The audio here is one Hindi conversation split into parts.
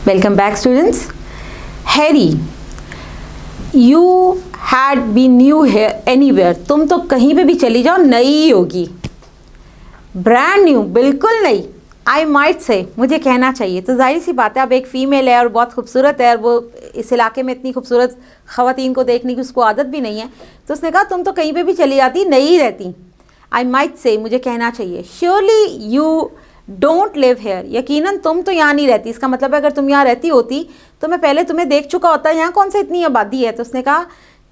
Welcome back, students. Harry, you had been new here anywhere. तुम तो कहीं पे भी चली जाओ नई ही होगी. Brand new, बिल्कुल नई. I might say, मुझे कहना चाहिए. तो जाहिर सी बात है, अब एक फ़ीमेल है और बहुत खूबसूरत है और वो इस इलाके में इतनी खूबसूरत ख़वातीन को देखने की उसको आदत भी नहीं है. तो उसने कहा तुम तो कहीं पे भी चली जाती नई ही रहती. I might say, मुझे कहना चाहिए. Surely you don't live here, यकीनन तुम तो यहाँ नहीं रहती. इसका मतलब है अगर तुम यहाँ रहती होती तो मैं पहले तुम्हें देख चुका होता. यहाँ कौन सा इतनी आबादी है. तो उसने कहा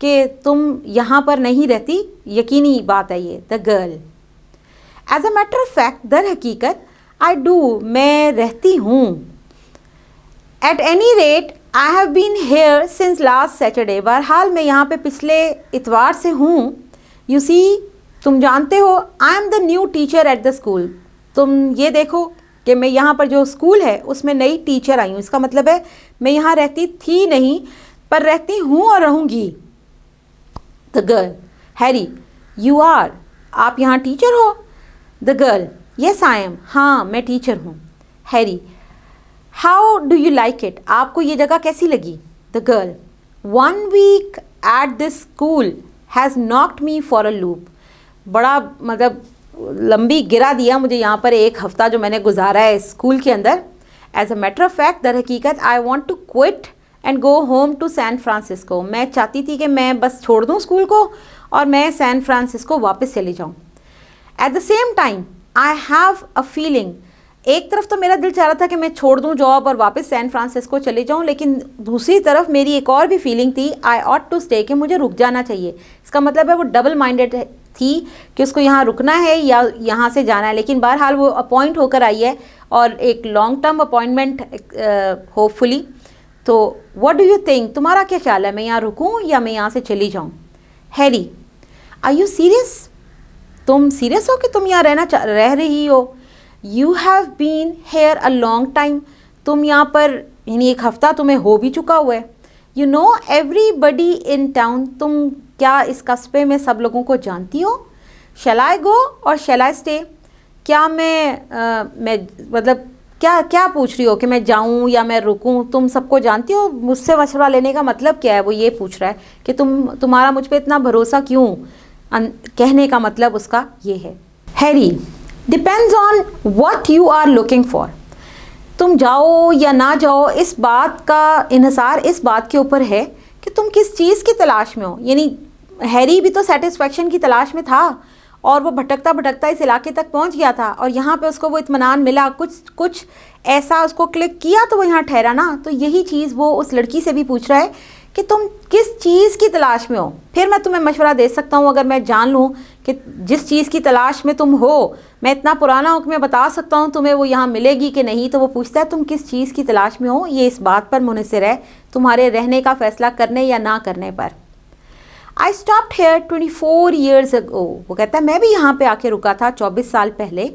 कि तुम यहाँ पर नहीं रहती, यकीनी बात है ये. The girl, as a matter of fact, दर हकीकत, आई डू, मैं रहती हूँ. At any rate I have been here since last Saturday, बहरहाल मैं यहाँ पे पिछले इतवार से हूँ. यू सी, तुम जानते हो, I am the new teacher at the school. तुम ये देखो कि मैं यहाँ पर जो स्कूल है उसमें नई टीचर आई हूँ. इसका मतलब है मैं यहाँ रहती थी नहीं, पर रहती हूँ और रहूँगी. The girl, Harry, you are, आप यहाँ टीचर हो. The girl, yes I am, हाँ मैं टीचर हूँ. Harry, how do you like it, आपको ये जगह कैसी लगी. The girl, 1 week at this school has knocked me for a loop. बड़ा मतलब लंबी गिरा दिया मुझे यहाँ पर एक हफ़्ता जो मैंने गुजारा है स्कूल के अंदर. As a matter of fact, दर हकीकत, I want to quit and go home to San Francisco. मैं चाहती थी कि मैं बस छोड़ दूँ स्कूल को और मैं सैन फ्रांसिस्को वापस चली जाऊँ. At the same time I have a feeling, एक तरफ तो मेरा दिल चाह रहा था कि मैं छोड़ दूँ जॉब और वापस सैन फ्रांसिस्को चले जाऊँ, लेकिन दूसरी तरफ मेरी एक और भी फीलिंग थी, आई ऑट टू स्टे, कि मुझे रुक जाना चाहिए. इसका मतलब है वो डबल माइंडेड थी कि उसको यहाँ रुकना है या यहाँ से जाना है. लेकिन बहरहाल वो अपॉइंट होकर आई है और एक लॉन्ग टर्म अपॉइंटमेंट होपफुली. तो व्हाट डू यू थिंक, तुम्हारा क्या ख्याल है, मैं यहाँ रुकूँ या मैं यहाँ से चली जाऊँ. हैरी, आर यू सीरियस, तुम सीरियस हो कि तुम यहाँ रह रही हो. You have been here a long time, तुम यहाँ पर यानी एक हफ़्ता तुम्हें हो भी चुका हुआ है. You know everybody in town, तुम क्या इस कस्बे में सब लोगों को जानती हो. शैल आई गो और शैल आई स्टे, क्या मैं मतलब क्या पूछ रही हो कि मैं जाऊं या मैं रुकूं. तुम सबको जानती हो, मुझसे मशवरा लेने का मतलब क्या है. वो ये पूछ रहा है कि तुम्हारा मुझ पे इतना भरोसा क्यों. कहने का मतलब उसका ये है. Harry, depends on what you are looking for, तुम जाओ या ना जाओ इस बात का इन्हिसार इस बात के ऊपर है कि तुम किस चीज़ की तलाश में हो. यानी हैरी भी तो सेटिस्फेक्शन की तलाश में था और वो भटकता भटकता इस इलाके तक पहुंच गया था और यहाँ पे उसको वो इत्मीनान मिला, कुछ ऐसा उसको क्लिक किया तो वो यहाँ ठहरा ना. तो यही चीज़ वो उस लड़की से भी पूछ रहा है कि तुम किस चीज़ की तलाश में हो. फिर मैं तुम्हें मशवरा दे सकता हूँ अगर मैं जान लूँ कि जिस चीज़ की तलाश में तुम हो, मैं इतना पुराना हूँ कि मैं बता सकता हूँ तुम्हें वो यहाँ मिलेगी कि नहीं. तो वो पूछता है तुम किस चीज़ की तलाश में हो, ये इस बात पर मुनहसर है तुम्हारे रहने का फ़ैसला करने या ना करने पर. I stopped here 24 years ago, वो कहता है मैं भी यहाँ पे आके रुका था 24 साल पहले.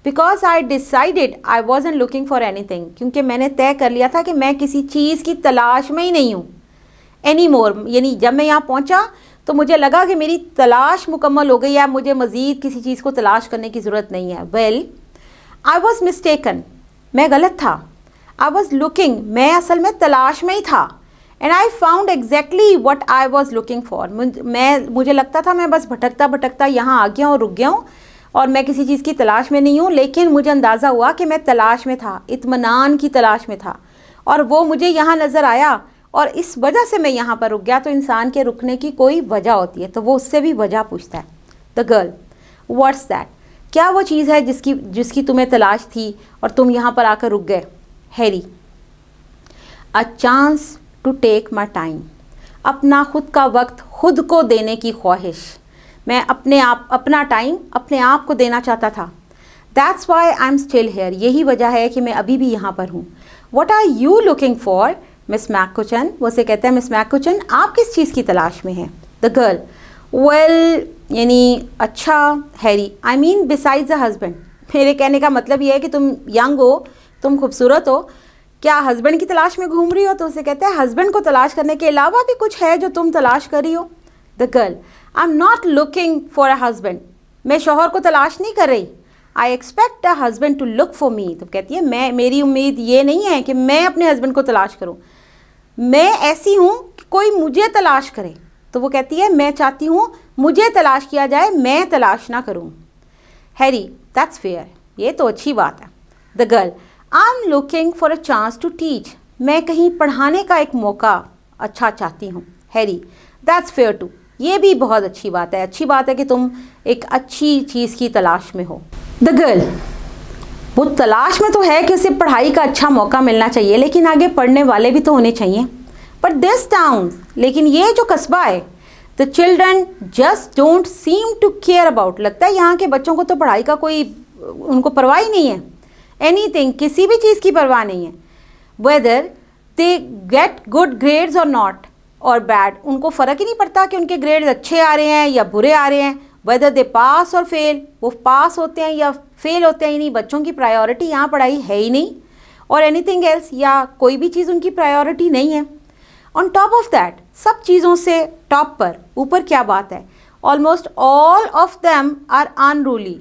Because I decided I wasn't looking for anything, क्योंकि मैंने तय कर लिया था कि मैं किसी चीज़ की तलाश में ही नहीं हूँ. एनी मोर, यानी जब मैं यहाँ पहुँचा तो मुझे लगा कि मेरी तलाश मुकम्मल हो गई है, मुझे मज़ीद किसी चीज़ को तलाश करने की ज़रूरत नहीं है. वेल, आई वॉज मिस्टेकन, मैं गलत था. आई वॉज लुकिंग, मैं असल में तलाश में ही था. And I found exactly what I was looking for, मुझे लगता था मैं बस भटकता भटकता यहाँ आ गया हूँ, रुक गया हूँ और मैं किसी चीज़ की तलाश में नहीं हूँ. लेकिन मुझे अंदाज़ा हुआ कि मैं तलाश में था, इत्मीनान की तलाश में था और वो मुझे यहाँ नज़र आया और इस वजह से मैं यहाँ पर रुक गया. तो इंसान के रुकने की कोई वजह होती है, तो वो उससे भी वजह पूछता है. द गर्ल, व्हाट्स दैट, क्या वो चीज़ है जिसकी तुम्हें तलाश थी और तुम यहाँ पर आकर रुक गए. Harry, a chance to take my time, अपना खुद का वक्त खुद को देने की ख्वाहिश. मैं अपना टाइम अपने आप को देना चाहता था. That's why I am still here, यही वजह है कि मैं अभी भी यहाँ पर हूँ. What are you looking for Miss McCutcheon, वो से कहते हैं मिस मैकुचन आप किस चीज़ की तलाश में हैं. द गर्ल, वेल, यानी अच्छा. Harry, I mean besides a husband, मेरे कहने का मतलब ये है कि तुम यंग हो, तुम खूबसूरत हो, क्या हस्बैंड की तलाश में घूम रही हो. तो उसे कहते हैं हस्बैंड को तलाश करने के अलावा भी कुछ है जो तुम तलाश कर रही हो. The girl, I am not looking for a husband, मैं शौहर को तलाश नहीं कर रही. I expect a husband to look for me. तो कहती है मेरी उम्मीद ये नहीं है कि मैं अपने हस्बैंड को तलाश करूँ, मैं ऐसी हूँ कि कोई मुझे तलाश करे। तो वो कहती है मैं चाहती हूँ मुझे तलाश किया जाए, मैं तलाश ना करूँ। हैरी, दैट्स फेयर, ये तो अच्छी बात है। The girl, I am looking for a chance to teach, मैं कहीं पढ़ाने का एक मौका अच्छा चाहती हूँ। हैरी, दैट्स फेयर टू, ये भी बहुत अच्छी बात है, अच्छी बात है कि तुम एक अच्छी चीज़ की तलाश में हो। द गर्ल, वो तलाश में तो है कि उसे पढ़ाई का अच्छा मौका मिलना चाहिए, लेकिन आगे पढ़ने वाले भी तो होने चाहिए। बट दिस टाउन, लेकिन ये जो कस्बा है, the children just don't seem to care about, लगता है यहाँ के बच्चों को तो पढ़ाई का कोई उनको परवाह ही नहीं है। एनीथिंग, किसी भी चीज़ की परवाह नहीं है। Whether they get good grades और नॉट और बैड, उनको फ़र्क ही नहीं पड़ता कि उनके ग्रेड्स अच्छे आ रहे हैं या बुरे आ रहे हैं। वेदर दे पास और फेल, वो पास होते हैं या फेल होते हैं ही नहीं, बच्चों की प्रायोरिटी यहाँ पढ़ाई है ही नहीं। और एनीथिंग एल्स, या कोई भी चीज़ उनकी प्रायोरिटी नहीं है। ऑन टॉप ऑफ दैट, सब चीज़ों से टॉप पर, ऊपर क्या बात है, almost all of them are unruly.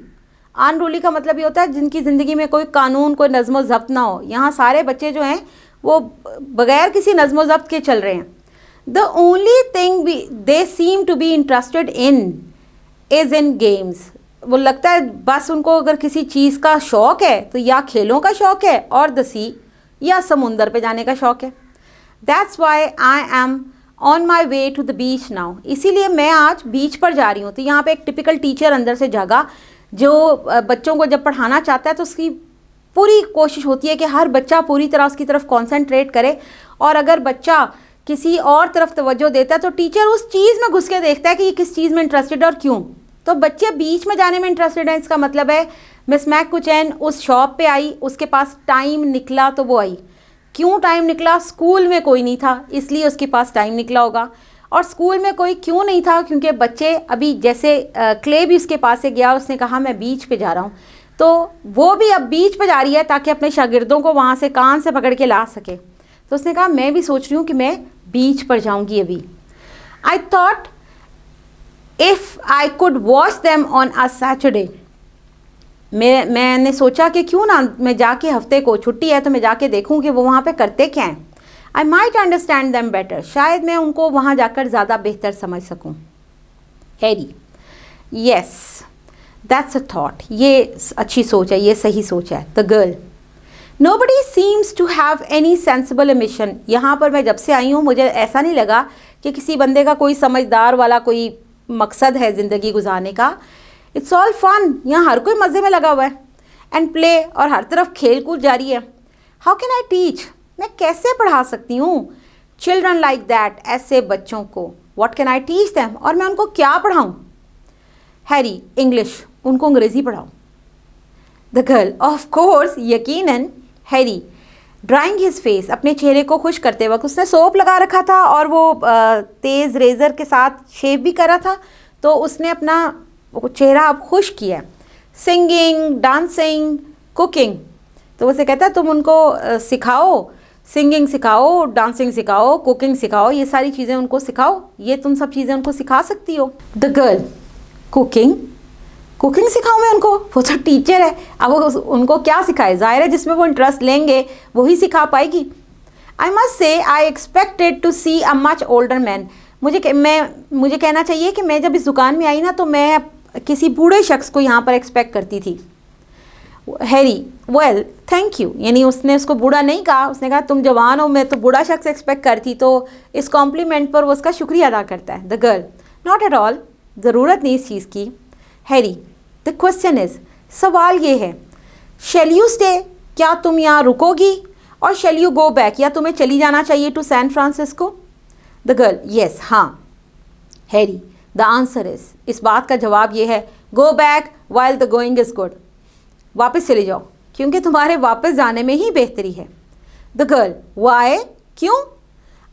Unruly का मतलब ये होता है जिनकी ज़िंदगी में कोई कानून, कोई नज़्म ज़ब्त ना हो। यहाँ सारे बच्चे जो हैं वो बगैर किसी नज़्म ज़ब्त के चल रहे हैं। The only thing they seem to be interested in is in games, वो लगता है बस उनको अगर किसी चीज़ का शौक़ है तो या खेलों का शौक़ है और द सी, या समुंदर पे जाने का शौक़ है। That's why I am on my way to the beach now, इसीलिए मैं आज बीच पर जा रही हूँ। तो यहाँ पे एक टिपिकल टीचर अंदर से जागा जो बच्चों को जब पढ़ाना चाहता है तो उसकी पूरी कोशिश होती है कि हर बच्चा पूरी तरह उसकी तरफ कॉन्सेंट्रेट करे, और अगर बच्चा किसी और तरफ तवज्जो देता है तो टीचर उस चीज़ में घुस के देखता है कि ये किस चीज़ में इंटरेस्टेड है और क्यों। तो बच्चे बीच में जाने में इंटरेस्टेड हैं, इसका मतलब है मिस मैककुचेन उस शॉप पे आई, उसके पास टाइम निकला तो वो आई। क्यों टाइम निकला? स्कूल में कोई नहीं था इसलिए उसके पास टाइम निकला होगा। और स्कूल में कोई क्यों नहीं था? क्योंकि बच्चे अभी, जैसे क्ले भी उसके पास से गया, उसने कहा मैं बीच पे जा रहा हूँ, तो वो भी अब बीच पे जा रही है ताकि अपने शागिर्दों को वहाँ से कान से पकड़ के ला सके। तो उसने कहा मैं भी सोच रही हूँ कि मैं बीच पर जाऊँगी अभी। I thought if I could watch them on a Saturday, मैंने सोचा कि क्यों ना मैं जाके, हफ्ते को छुट्टी है तो मैं जाके देखूं कि वो वहाँ पे करते क्या हैं। I might understand them better, शायद मैं उनको वहाँ जाकर ज़्यादा बेहतर समझ सकूं। Harry, yes that's a thought, ये अच्छी सोच है, ये सही सोच है। The girl, nobody seems to have any sensible mission, यहाँ पर मैं जब से आई हूँ मुझे ऐसा नहीं लगा कि किसी बंदे का कोई समझदार वाला कोई मकसद है ज़िंदगी गुजारने का। इट्स ऑल फन, यहाँ हर कोई मज़े में लगा हुआ है। एंड प्ले, और हर तरफ खेल कूद जारी है। हाउ कैन आई टीच, मैं कैसे पढ़ा सकती हूँ चिल्ड्रन लाइक दैट, ऐसे बच्चों को। What can I teach them, और मैं उनको क्या पढ़ाऊँ। हैरी, इंग्लिश, उनको अंग्रेज़ी पढ़ाओ। द गर्ल, ऑफ कोर्स, यकीनन। हैरी, ड्राइंग हिज फेस, अपने चेहरे को खुश करते वक्त, उसने सोप लगा रखा था और वो तेज़ रेज़र के साथ शेव भी करा था, तो उसने अपना चेहरा अब खुश किया। सिंगिंग, डांसिंग, कुकिंग, तो उसे कहता है तुम उनको सिखाओ, सिंगिंग सिखाओ, डांसिंग सिखाओ, कुकिंग सिखाओ, ये सारी चीज़ें उनको सिखाओ, ये तुम सब चीज़ें उनको सिखा सकती हो। द गर्ल, कुकिंग, कुकिंग सिखाऊं मैं उनको? वो तो टीचर है, अब वो उनको क्या सिखाए? ज़ाहिर है जिसमें वो इंटरेस्ट लेंगे वही सिखा पाएगी। I must say I expected to see a much older man, मुझे कहना चाहिए कि मैं जब इस दुकान में आई ना तो मैं किसी बूढ़े शख्स को यहाँ पर एक्सपेक्ट करती थी। हैरी, वेल थैंक यू, यानी उसने उसको बूढ़ा नहीं कहा, उसने कहा तुम जवान हो, मैं तो बूढ़ा शख्स एक्सपेक्ट करती, तो इस कॉम्प्लीमेंट पर वो उसका शुक्रिया अदा करता है। The girl, not at all, ज़रूरत नहीं इस चीज़ की। हैरी, द क्वेश्चन इज़, सवाल ये है, शैल यू स्टे, क्या तुम यहाँ रुकोगी, और शैल यू गो बैक, या तुम्हें चली जाना चाहिए to San Francisco. The girl, yes, हाँ। हैरी, द आंसर इज़, इस बात का जवाब ये है, go back while the going is good, वापस चले जाओ क्योंकि तुम्हारे वापस जाने में ही बेहतरी है। द गर्ल, वाई, क्यों?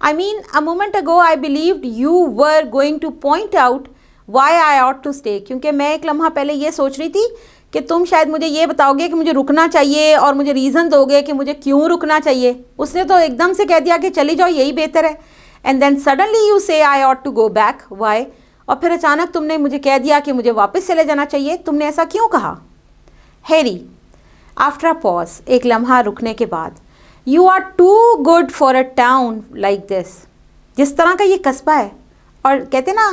I mean a moment ago I believed you were going to point out why I ought to stay, क्योंकि मैं एक लम्हा पहले ये सोच रही थी कि तुम शायद मुझे ये बताओगे कि मुझे रुकना चाहिए और मुझे रीज़न दोगे कि मुझे क्यों रुकना चाहिए। उसने तो एकदम से कह दिया कि चली जाओ, यही बेहतर है। And then suddenly you say I ought to go back, why, और फिर अचानक तुमने मुझे कह दिया कि मुझे वापस चले जाना चाहिए, तुमने ऐसा क्यों कहा? हैरी, आफ्टर अ पॉज, एक लम्हा रुकने के बाद, you are too good for a town like this, जिस तरह का ये कस्बा है, और कहते ना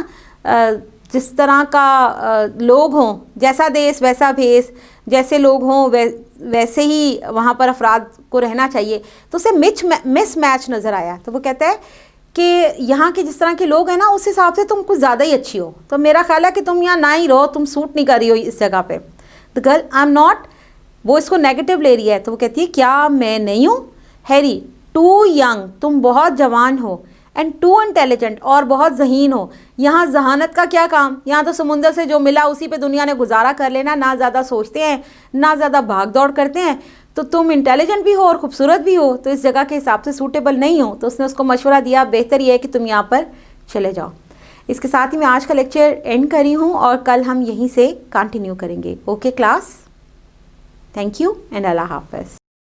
जिस तरह का लोग हों, जैसा देश वैसा भेष, जैसे लोग हों वैसे ही वहाँ पर अफराद को रहना चाहिए, तो उसे मिस मैच नज़र आया। तो वो कहता है कि यहाँ के जिस तरह के लोग हैं ना, उस हिसाब से तुम कुछ ज़्यादा ही अच्छी हो, तो मेरा ख्याल है कि तुम यहाँ ना ही रहो, तुम सूट नहीं कर रही हो इस जगह पे। The girl, I am not, वो इसको नेगेटिव ले रही है, तो वो कहती है क्या मैं नहीं हूँ? हैरी, टू यंग, तुम बहुत जवान हो, एंड टू इंटेलिजेंट, और बहुत जहीन हो। यहाँ जहानत का क्या काम, यहाँ तो समुंदर से जो मिला उसी पे दुनिया ने गुजारा कर लेना, ना ज़्यादा सोचते हैं ना ज़्यादा भाग दौड़ करते हैं। तो तुम इंटेलिजेंट भी हो और ख़ूबसूरत भी हो, तो इस जगह के हिसाब से सूटेबल नहीं हो। तो उसने उसको मशवरा दिया, बेहतर ये है कि तुम यहाँ पर चले जाओ। इसके साथ ही मैं आज का लेक्चर एंड करी हूँ और कल हम यहीं से कंटिन्यू करेंगे। Okay class, thank you and अल्लाह हाफ़िज़।